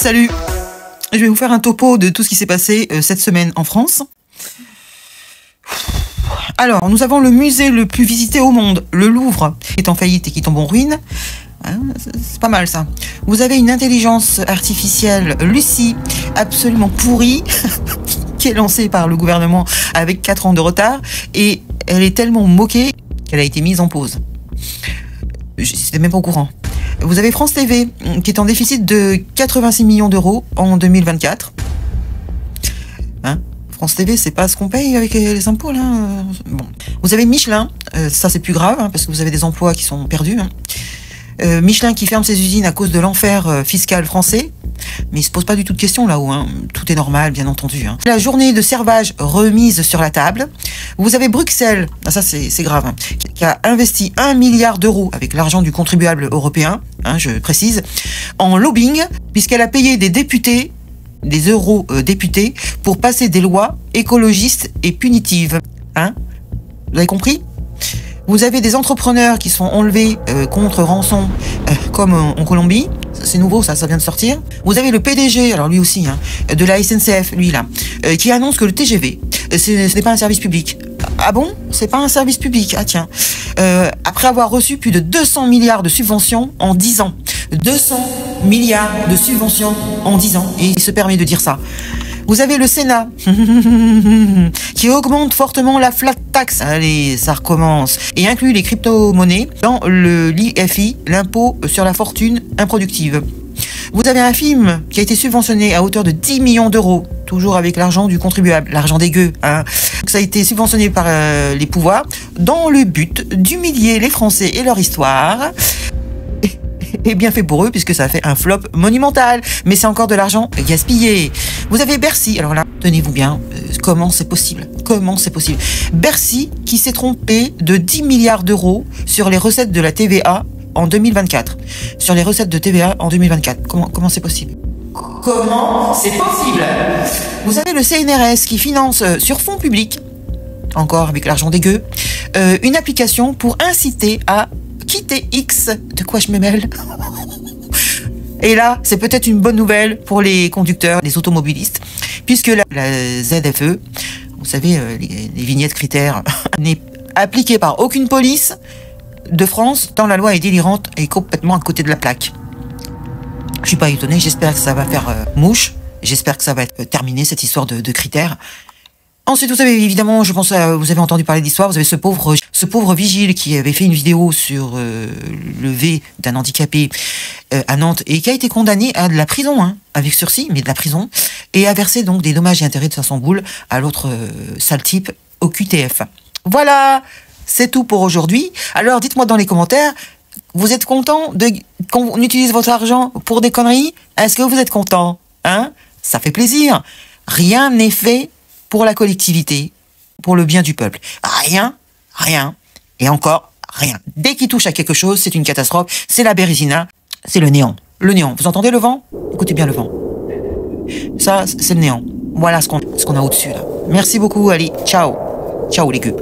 Salut! Je vais vous faire un topo de tout ce qui s'est passé cette semaine en France. Alors, nous avons le musée le plus visité au monde, le Louvre, qui est en faillite et qui tombe en ruine. C'est pas mal ça. Vous avez une intelligence artificielle, Lucie, absolument pourrie, qui est lancée par le gouvernement avec 4 ans de retard. Et elle est tellement moquée qu'elle a été mise en pause. J'étais même pas au courant. Vous avez France TV, qui est en déficit de 86 millions d'euros en 2024. Hein? France TV, c'est pas ce qu'on paye avec les impôts, là. Bon. Vous avez Michelin, ça c'est plus grave, hein, parce que vous avez des emplois qui sont perdus. Hein. Michelin qui ferme ses usines à cause de l'enfer fiscal français. Mais il se pose pas du tout de questions là-haut. Hein. Tout est normal, bien entendu. Hein. La journée de servage remise sur la table. Vous avez Bruxelles, ça c'est grave, hein, qui a investi 1 milliard d'euros avec l'argent du contribuable européen, hein, je précise, en lobbying, puisqu'elle a payé des députés, des eurodéputés, pour passer des lois écologistes et punitives. Hein? Vous avez compris? Vous avez des entrepreneurs qui sont enlevés contre rançon, comme en Colombie. C'est nouveau, ça vient de sortir. Vous avez le PDG, alors lui aussi, hein, de la SNCF, lui là, qui annonce que le TGV, ce n'est pas un service public. Ah bon? C'est pas un service public? Ah tiens. Après avoir reçu plus de 200 milliards de subventions en 10 ans. 200 milliards de subventions en 10 ans. Et il se permet de dire ça. Vous avez le Sénat qui augmente fortement la flat tax. Allez, ça recommence. Et inclut les crypto-monnaies dans l'IFI, l'impôt sur la fortune improductive. Vous avez un film qui a été subventionné à hauteur de 10 millions d'euros, toujours avec l'argent du contribuable, l'argent des gueux. Hein. Ça a été subventionné par les pouvoirs dans le but d'humilier les Français et leur histoire. Et bien fait pour eux, puisque ça a fait un flop monumental. Mais c'est encore de l'argent gaspillé. Vous avez Bercy. Alors là, tenez-vous bien. Comment c'est possible? Comment c'est possible? Bercy qui s'est trompé de 10 milliards d'euros sur les recettes de la TVA en 2024. Sur les recettes de TVA en 2024. Comment c'est possible? Comment c'est possible? Vous avez le CNRS qui finance sur fonds publics, encore avec l'argent des gueux, une application pour inciter à quitter X. De quoi je me mêle? Et là, c'est peut-être une bonne nouvelle pour les conducteurs, les automobilistes, puisque la ZFE, vous savez, les vignettes critères, n'est appliquée par aucune police de France, tant la loi est délirante et complètement à côté de la plaque. Je suis pas étonné, j'espère que ça va faire mouche, j'espère que ça va être terminé, cette histoire de critères. Ensuite, vous savez, évidemment, je pense que vous avez entendu parler de l'histoire, vous avez ce pauvre vigile qui avait fait une vidéo sur le V d'un handicapé à Nantes et qui a été condamné à de la prison, hein, avec sursis, mais de la prison, et a versé donc des dommages et intérêts de 500 boules à l'autre sale type au QTF. Voilà, c'est tout pour aujourd'hui. Alors, dites-moi dans les commentaires, vous êtes content qu'on utilise votre argent pour des conneries? Est-ce que vous êtes content? Hein? Ça fait plaisir. Rien n'est fait pour la collectivité, pour le bien du peuple. Rien, et encore rien. Dès qu'il touche à quelque chose, c'est une catastrophe, c'est la bérésina, c'est le néant. Le néant, vous entendez le vent? Écoutez bien le vent. Ça, c'est le néant. Voilà ce qu'on a au-dessus là. Merci beaucoup, allez, ciao. Ciao les gueux.